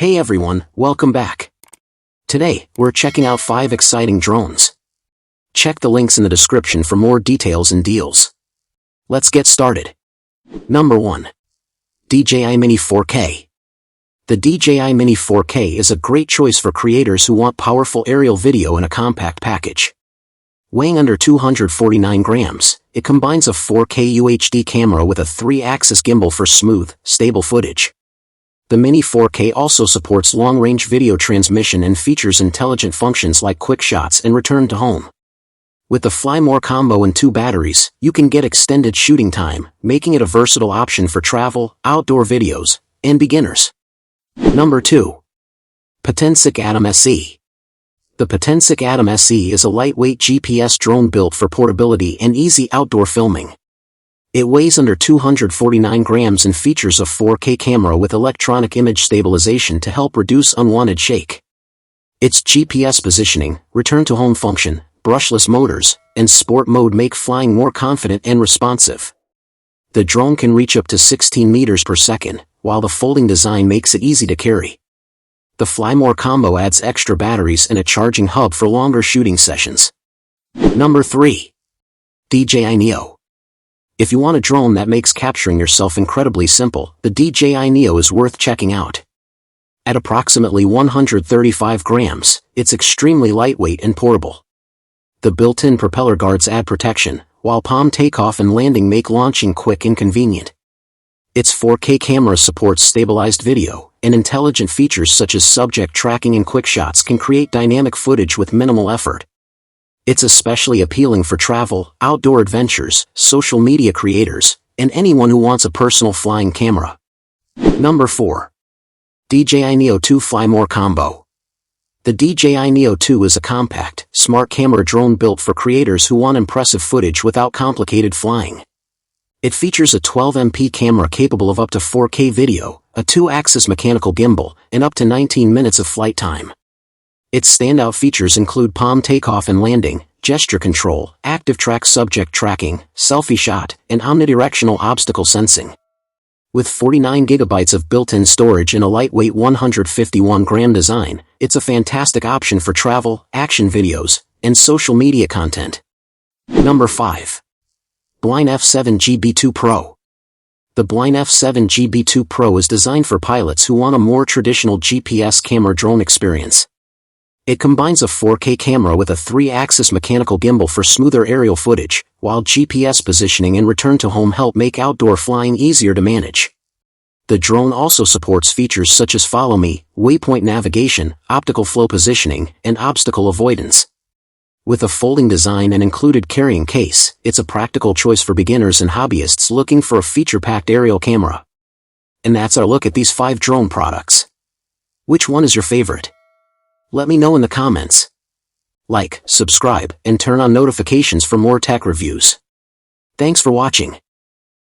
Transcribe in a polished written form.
Hey everyone, welcome back. Today, we're checking out 5 exciting drones. Check the links in the description for more details and deals. Let's get started. Number 1. DJI Mini 4K. The DJI Mini 4K is a great choice for creators who want powerful aerial video in a compact package. Weighing under 249 grams, it combines a 4K UHD camera with a 3-axis gimbal for smooth, stable footage. The Mini 4K also supports long-range video transmission and features intelligent functions like quick shots and return to home. With the Fly More combo and 2 batteries, you can get extended shooting time, making it a versatile option for travel, outdoor videos, and beginners. Number 2. Potensic ATOM SE. The Potensic ATOM SE is a lightweight GPS drone built for portability and easy outdoor filming. It weighs under 249 grams and features a 4K camera with electronic image stabilization to help reduce unwanted shake. Its GPS positioning, return-to-home function, brushless motors, and sport mode make flying more confident and responsive. The drone can reach up to 16 meters per second, while the folding design makes it easy to carry. The Fly More combo adds extra batteries and a charging hub for longer shooting sessions. Number 3. DJI Neo. If you want a drone that makes capturing yourself incredibly simple, the DJI Neo is worth checking out. At approximately 135 grams, it's extremely lightweight and portable. The built-in propeller guards add protection, while palm takeoff and landing make launching quick and convenient. Its 4K camera supports stabilized video, and intelligent features such as subject tracking and quick shots can create dynamic footage with minimal effort. It's especially appealing for travel, outdoor adventures, social media creators, and anyone who wants a personal flying camera. Number 4. DJI Neo 2 Fly More combo. The DJI Neo 2 is a compact, smart camera drone built for creators who want impressive footage without complicated flying. It features a 12MP camera capable of up to 4K video, a 2-axis mechanical gimbal, and up to 19 minutes of flight time. Its standout features include palm takeoff and landing, gesture control, active track subject tracking, selfie shot, and omnidirectional obstacle sensing. With 49 gigabytes of built-in storage and a lightweight 151-gram design, it's a fantastic option for travel, action videos, and social media content. Number 5. Bwine F7GB2 Pro. The Bwine F7GB2 Pro is designed for pilots who want a more traditional GPS camera drone experience. It combines a 4K camera with a 3-axis mechanical gimbal for smoother aerial footage, while GPS positioning and return-to-home help make outdoor flying easier to manage. The drone also supports features such as Follow Me, waypoint navigation, optical flow positioning, and obstacle avoidance. With a folding design and included carrying case, it's a practical choice for beginners and hobbyists looking for a feature-packed aerial camera. And that's our look at these 5 drone products. Which one is your favorite? Let me know in the comments. Like, subscribe, and turn on notifications for more tech reviews. Thanks for watching.